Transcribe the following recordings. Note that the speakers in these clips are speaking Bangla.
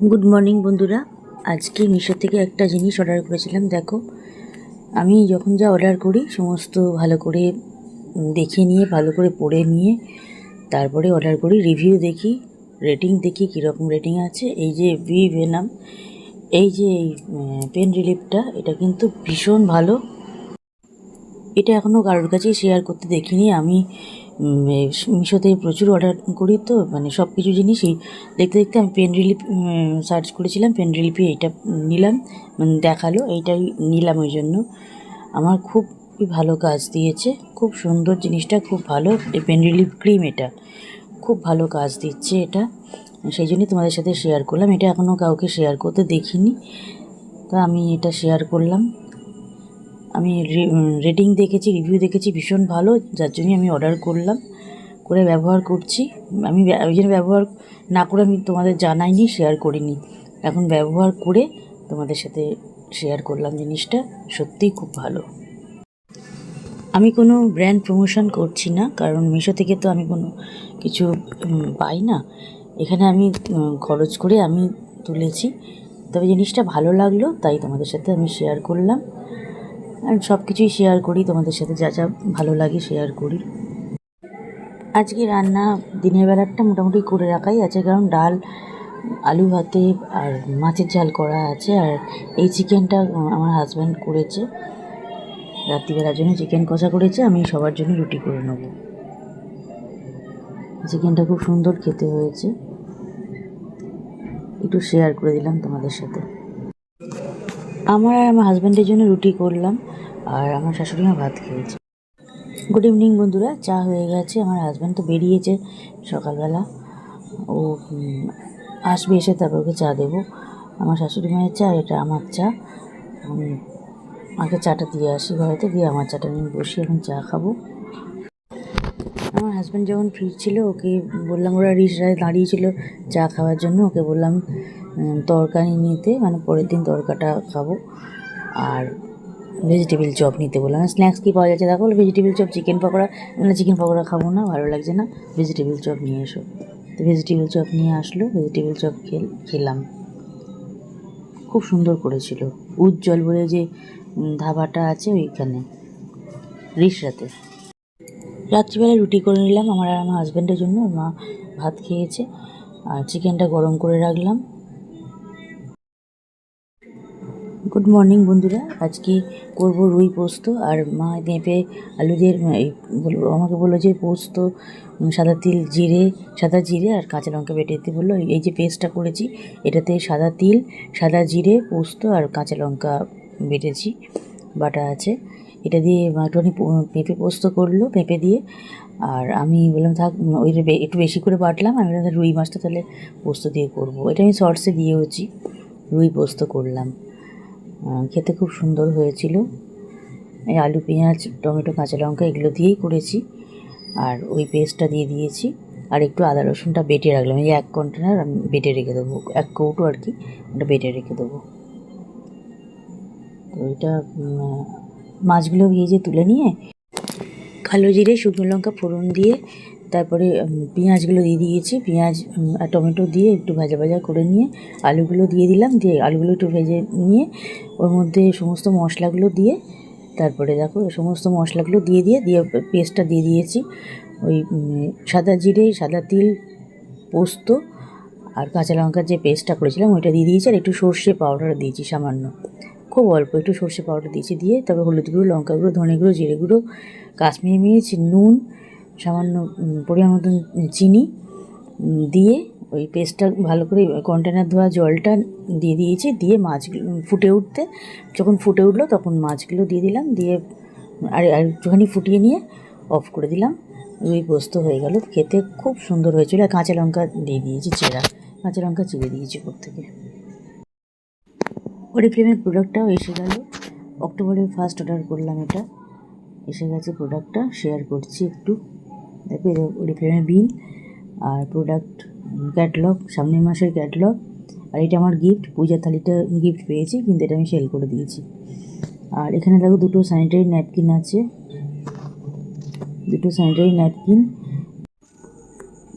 গুড মর্নিং বন্ধুরা। আজকে মিশো থেকে একটা জিনিস অর্ডার করেছিলাম। দেখো, আমি যখন যা অর্ডার করি সমস্ত ভালো করে দেখে নিয়ে, ভালো করে পড়ে নিয়ে তারপরে অর্ডার করি। রিভিউ দেখি, রেটিং দেখি কীরকম রেটিং আছে। এই যে ভেনাম, এই যে পেন রিলিফটা, এটা কিন্তু ভীষণ ভালো। এটা এখনও কারোর কাছেই শেয়ার করতে দেখিনি। আমি মিশোতে প্রচুর অর্ডার করি, তো সব কিছু জিনিসই দেখতে দেখতে আমি পেন রিলিফ সার্চ করেছিলাম। পেন রিলিফে এইটা নিলাম, দেখালো, এইটাই নিলাম। ওই জন্য আমার খুবই ভালো কাজ দিয়েছে, খুব সুন্দর জিনিসটা, খুব ভালো। এই পেন রিলিফ ক্রিম, এটা খুব ভালো কাজ দিচ্ছে। এটা সেই জন্যই তোমাদের সাথে শেয়ার করলাম। এটা এখনও কাউকে শেয়ার করতে দেখিনি, তো আমি এটা শেয়ার করলাম। আমি রেটিং দেখেছি, রিভিউ দেখেছি, ভীষণ ভালো, যার জন্যই আমি অর্ডার করলাম, করে ব্যবহার করছি। আমি ওই জন্য ব্যবহার না করে আমি তোমাদের জানাইনি, শেয়ার করিনি। এখন ব্যবহার করে তোমাদের সাথে শেয়ার করলাম। জিনিসটা সত্যিই খুব ভালো। আমি কোনো ব্র্যান্ড প্রমোশন করছি না, কারণ মিশো থেকে তো আমি কোনো কিছু পাই না। এখানে আমি খরচ করে আমি তুলেছি, তবে জিনিসটা ভালো লাগলো, তাই তোমাদের সাথে আমি শেয়ার করলাম। আর সব কিছুই শেয়ার করি তোমাদের সাথে, যা যা ভালো লাগে শেয়ার করি। আজকে রান্না দিনের বেলাটা মোটামুটি করে রাখাই আছে, কারণ ডাল, আলু ভাতে আর মাছের ঝাল করা আছে। আর এই চিকেনটা আমার হাজব্যান্ড করেছে, রাত্রিবেলার জন্য চিকেন কষা করেছে। আমি সবার জন্য রুটি করে নেব। চিকেনটা খুব সুন্দর খেতে হয়েছে, একটু শেয়ার করে দিলাম তোমাদের সাথে। আমার আর আমার হাজব্যান্ডের জন্য রুটি করলাম, আর আমার শাশুড়ি মা ভাত খেয়েছে। গুড ইভিনিং বন্ধুরা। চা হয়ে গেছে। আমার হাজব্যান্ড তো বেরিয়েছে সকালবেলা, ও আসবে, এসে তারপর ওকে চা দেবো। আমার শাশুড়ি মায়ের চা, এটা আমার চা। আমাকে চাটা দিয়ে আসি ঘরেতে, দিয়ে আমার চাটা নিয়ে বসি, এখন চা খাবো। আমার হাজব্যান্ড যখন ফ্রি ছিল, ওকে বললাম, ওরা রিসরায় দাঁড়িয়েছিল চা খাওয়ার জন্য, ওকে বললাম তরকারি নিতে, পরের দিন তরকাটা খাবো। আর ভেজিটেবিল চপ নিতে বললাম। স্ন্যাক্স কী পাওয়া যাচ্ছে দেখো, vegetable chop, chicken pakora. Chicken pakora খাবো না, ভালো লাগছে না, ভেজিটেবিল চপ নিয়ে এসো। তো ভেজিটেবিল চপ নিয়ে আসলো, ভেজিটেবিল চপ খেলাম। খুব সুন্দর করেছিল। উজ্জ্বল বলে যে ধাবাটা আছে ওইখানে, রিসরাতে। রাত্রিবেলা রুটি করে নিলাম আমার আর আমার হাজব্যান্ডের জন্য। মা ভাত খেয়েছে, আর চিকেনটা গরম করে রাখলাম। গুড মর্নিং বন্ধুরা। আজকে করব রুই পোস্ত, আর মা পেঁপে আলু দিয়ে আমাকে বললো যে পোস্ত, সাদা জিরে আর কাঁচা লঙ্কা বেটে দিতে বললো। এই যে পেস্টটা করেছি, এটাতে সাদা তিল, সাদা জিরে, পোস্ত আর কাঁচা লঙ্কা বেটেছি, বাটা আছে। এটা দিয়ে একটুখানি পেঁপে পোস্ত করলো, পেঁপে দিয়ে। আর আমি বললাম থাক, ওই একটু বেশি করে বাটলাম। আমি বললাম রুই মাছটা তাহলে পোস্ত দিয়ে করবো। এটা আমি শর্টসে দিয়েওছি, রুই পোস্ত করলাম। খেতে খুব সুন্দর হয়েছিল। এই আলু, পেঁয়াজ, টমেটো, কাঁচা লঙ্কা এগুলো দিয়েই করেছি। আর ওই পেস্টটা দিয়ে দিয়েছি, আর একটু আদা রসুনটা বেটে রাখলাম। এই 1 কন্টেনার আমি বেটে রেখে দেবো, 1 কৌটো আর কি, ওটা বেটে রেখে দেবো। তো এটা মাছগুলো ভেজে তুলে নিয়ে কালো জিরে, শুকনো লঙ্কা ফোড়ন দিয়ে, তারপরে পেঁয়াজগুলো দিয়ে দিয়েছি। পেঁয়াজ আর টমেটো দিয়ে একটু ভাজা ভাজা করে নিয়ে আলুগুলো দিয়ে দিলাম। দিয়ে আলুগুলো একটু ভেজে নিয়ে ওর মধ্যে সমস্ত মশলাগুলো দিয়ে, তারপরে দেখো সমস্ত মশলাগুলো দিয়ে পেস্টটা দিয়ে দিয়েছি। ওই সাদা জিরে, সাদা তিল, পোস্ত আর কাঁচা লঙ্কার যে পেস্টটা করেছিলাম ওইটা দিয়ে দিয়েছি। আর একটু সর্ষে পাউডার দিয়েছি, সামান্য, খুব অল্প একটু সর্ষে পাউডার দিয়েছি। দিয়ে তারপর হলুদ গুঁড়ো, লঙ্কা গুঁড়ো, ধনে গুঁড়ো, জিরে গুঁড়ো, কাশ্মীরি মির্চ, নুন, সামান্য পরিমাণ মতন চিনি দিয়ে ওই পেস্টটা ভালো করে কন্টেনার ধোয়া জলটা দিয়ে দিয়েছি। দিয়ে মাছগুলো যখন ফুটে উঠলো তখন মাছগুলো দিয়ে দিলাম। দিয়ে আর একটুখানি ফুটিয়ে নিয়ে অফ করে দিলাম। রুই পোস্ত হয়ে গেল। খেতে খুব সুন্দর হয়েছিল। আর কাঁচা লঙ্কা দিয়ে দিয়েছি, কাঁচা লঙ্কা চিড়ে দিয়েছি উপর থেকে। ওরিফ্লেমের প্রোডাক্টটাও এসে গেল। অক্টোবরের ফার্স্ট অর্ডার করলাম, এটা এসে গেছে। প্রোডাক্টটা শেয়ার করছি একটু। দেখো ওরিফ্লেমের বিল আর প্রোডাক্ট ক্যাটলগ, সামনের মাসের ক্যাটলগ। আর এটা আমার গিফট, পূজার থালিটা গিফট পেয়েছি, কিন্তু এটা আমি সেল করে দিয়েছি। আর এখানে দেখো দুটো স্যানিটারি ন্যাপকিন আছে,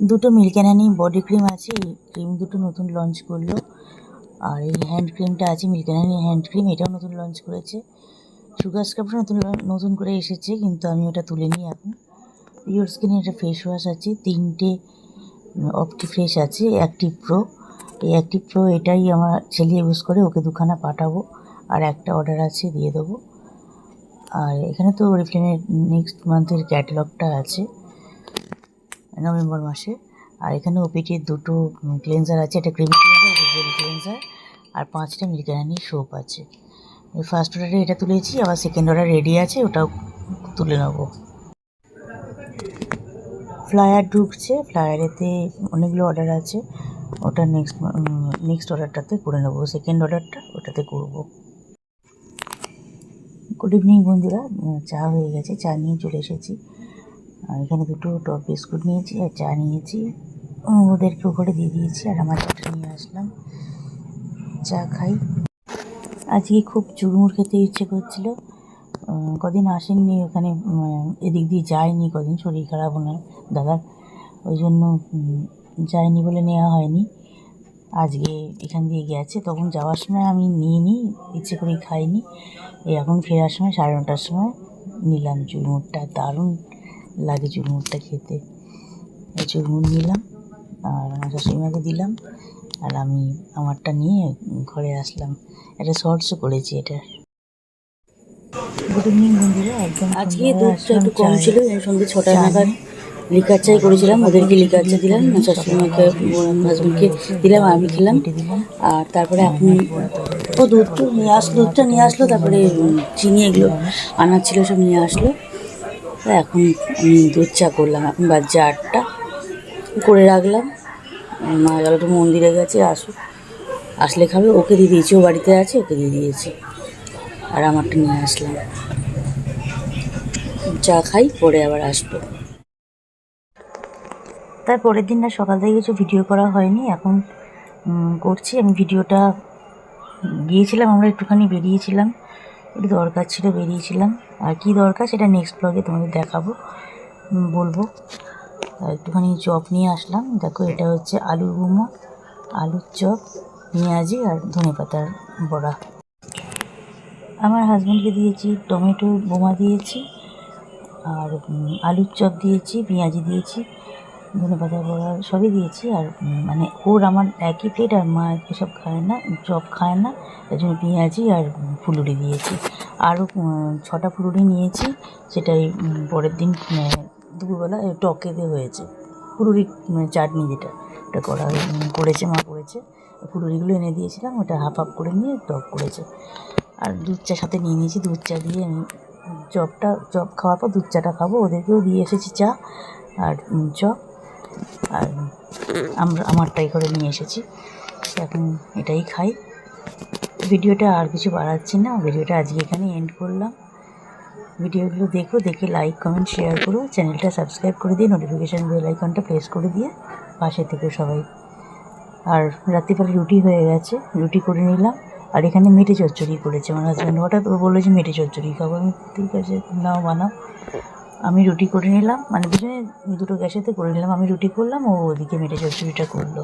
দুটো milk and honey body cream আছে। এই ক্রিম দুটো নতুন লঞ্চ করলো, আর এই হ্যান্ড ক্রিমটা আছে মিল্কনানি হ্যান্ড ক্রিম, এটাও নতুন লঞ্চ করেছে। সুগার স্ক্রাবটা নতুন করে এসেছে, কিন্তু আমি ওটা তুলে নিই এখন। পিওর স্কিনে একটা ফেস ওয়াশ আছে, 3টে অপটি ফ্রেশ আছে, অ্যাক্টিভ প্রো। এই অ্যাক্টিভ প্রো এটাই আমার ছেলে ইউজ করে, ওকে 2খানা পাঠাবো, আর একটা অর্ডার আছে দিয়ে দেবো। আর এখানে তো অরিফ্লেমের নেক্সট মান্থের ক্যাটালগটা আছে, নভেম্বর মাসে। আর এখানে ওপিটির 2টো ক্লেন্সার আছে, একটা ক্রিম ক্লেন্সার, একটা জেল ক্লেন্সার, আর 5টা মিল্কনানি সোপ আছে। ফার্স্ট অর্ডারে এটা তুলেছি, আবার সেকেন্ড অর্ডার রেডি আছে, ওটাও তুলে নেবো। ফ্লায়ার ঢুকছে, ফ্লায়ারেতে অনেকগুলো অর্ডার আছে, ওটা নেক্সট অর্ডারটাতে করে নেবো, সেকেন্ড অর্ডারটা ওটাতে করবো। গুড ইভিনিং বন্ধুরা, চা হয়ে গেছে, চা নিয়ে চলে এসেছি। এখানে 2টো টপ বিস্কুট নিয়েছি আর চা নিয়েছি, ওদেরকে উপরে দিয়ে দিয়েছি, আর আমার চাটা নিয়ে আসলাম, চা খাই। আজকে খুব চুরমুর খেতে ইচ্ছে করছিল, কদিন আসেননি ওখানে, এদিক দিয়ে যায়নি কদিন, শরীর খারাপ ওনার দাদার, ওই জন্য যায়নি বলে নেওয়া হয়নি। আজকে এখান দিয়ে গেছে, তখন যাওয়ার সময় আমি নিইনি, ইচ্ছে করেই খাইনি। এখন ফেরার সময় 9:30টার সময় নিলাম চুরমুরটা, দারুণ লাগে চুরমুরটা খেতে। চুরমুর নিলাম আর আমার শাশুড়িমাকে দিলাম, আর আমি আমারটা নিয়ে ঘরে আসলাম। একটা শর্টসও করেছি এটা। গুড ইভিনিং বন্ধুরা, একদম আজকে দুধটা একটু কম ছিল, সন্ধ্যে 6টা নাগাদ লিকার চাই করেছিলাম, ওদেরকে লিকার চা দিলাম, শাশুড়িমাকে হাজবেন্ডকে দিলাম, আমি খেলাম। আর তারপরে এখন ও দুধটা নিয়ে আসলো, তারপরে চিনি এগুলো আনার ছিল সব নিয়ে আসলো। এখন আমি দুধ চা করলাম, এখন বাজছে 8টা, করে রাখলাম। মা গেল তো মন্দিরে গেছে, আসলে খাবে, ওকে দিয়ে দিয়েছি, ও বাড়িতে আছে, ওকে দিয়ে দিয়েছি, আর আমারটা নিয়ে আসলাম। চা খাই, পরে আবার আসবো। তার পরের দিন না সকাল থেকে কিছু ভিডিও করা হয়নি, এখন করছি আমি ভিডিওটা। গিয়েছিলাম আমরা, একটুখানি বেরিয়েছিলাম, একটু দরকার ছিল, বেরিয়েছিলাম। আর কি দরকার সেটা নেক্সট ব্লগে তোমাদের দেখাবো, বলবো। একটুখানি চপ নিয়ে আসলাম, দেখো এটা হচ্ছে আলুর মোমো, আলুর চপ, পেঁয়াজি আর ধনেপাতার বড়া। আমার হাজব্যান্ডকে দিয়েছি টমেটো বোমা দিয়েছি, আর আলুর চপ দিয়েছি, পেঁয়াজি দিয়েছি, ধনেপাতার বড়া সবই দিয়েছি। আর মানে ওর আমার একই প্লেট, আর মা এসব খায় না, চপ খায় না, তাই জন্য পেঁয়াজি আর ফুলুরি দিয়েছি। আরও 6টা ফুলুরি নিয়েছি, সেটাই পরের দিন দুপুরবেলা টকেতে হয়েছে, ফুলুরি চাটনি যেটা, ওটা করেছে মা, করেছে। ফুলুরিগুলো এনে দিয়েছিলাম, ওটা হাফ করে নিয়ে টক করেছে। আর দুধ চা সাথে নিয়ে নিয়েছি, দুধ চা দিয়ে আমি চপ খাওয়ার পর দুধ চাটা খাবো। ওদেরকেও দিয়ে এসেছি চা আর চপ, আর আমারটাই করে নিয়ে এসেছি, এখন এটাই খাই। ভিডিওটা আর কিছু বাড়াচ্ছি না, ভিডিওটা আজকে এখানে এন্ড করলাম। ভিডিওগুলো দেখে লাইক কমেন্ট শেয়ার করো, চ্যানেলটা সাবস্ক্রাইব করে দিয়ে নোটিফিকেশান বেল আইকনটা প্রেস করে দিয়ে পাশে থেকে সবাই। আর রাত্রিবেলা রুটি হয়ে গেছে, রুটি করে নিলাম। আর এখানে মেটে চচ্চড়ি করেছে আমার হাজব্যান্ড, হঠাৎ ও বললো যে মেটে চচ্চড়ি খাবো, আমি ঠিক আছে নাও বানাও। আমি রুটি করে নিলাম, মানে দুজনে 2টো গ্যাসেতে করে নিলাম, আমি রুটি করলাম, ও ওদিকে মেটে চচ্চড়িটা করলো।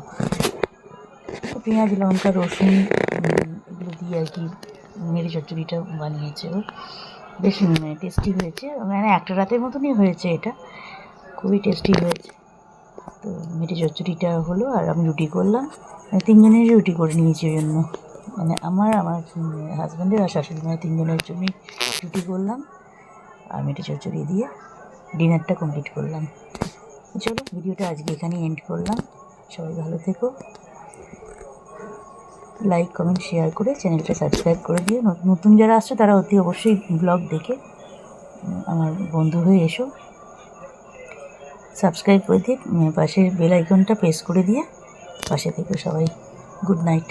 পেঁয়াজ লঙ্কা রসুন এগুলো দিয়ে আর কি মেটে চচ্চড়িটা বানিয়েছে ও, বেশ টেস্টি হয়েছে, মানে একটা রাতের মতনই হয়েছে, এটা খুবই টেস্টি হয়েছে। তো মেটে চচ্চড়িটা হলো, আর আমি রুটি করলাম, মানে 3জনেরই রুটি করে নিয়েছি, ওই জন্য মানে আমার হাজব্যান্ডের আর শাশুড়ি মায়ের 3জনের জন্যই রুটি করলাম, আর মেটে চচ্চড়ি দিয়ে ডিনারটা কমপ্লিট করলাম। চলো ভিডিওটা আজকে এখানে এন্ড করলাম, সবাই ভালো থেকো, লাইক কমেন্ট শেয়ার করে চ্যানেলটা সাবস্ক্রাইব করে দিও। নতুন যারা আসছে তারা অতি অবশ্যই ব্লগ দেখে আমার বন্ধু হয়ে এসো, সাবস্ক্রাইব করে দিয়ে পাশের বেল আইকনটা প্রেস করে দিয়ে পাশে থেকো সবাই। Good night.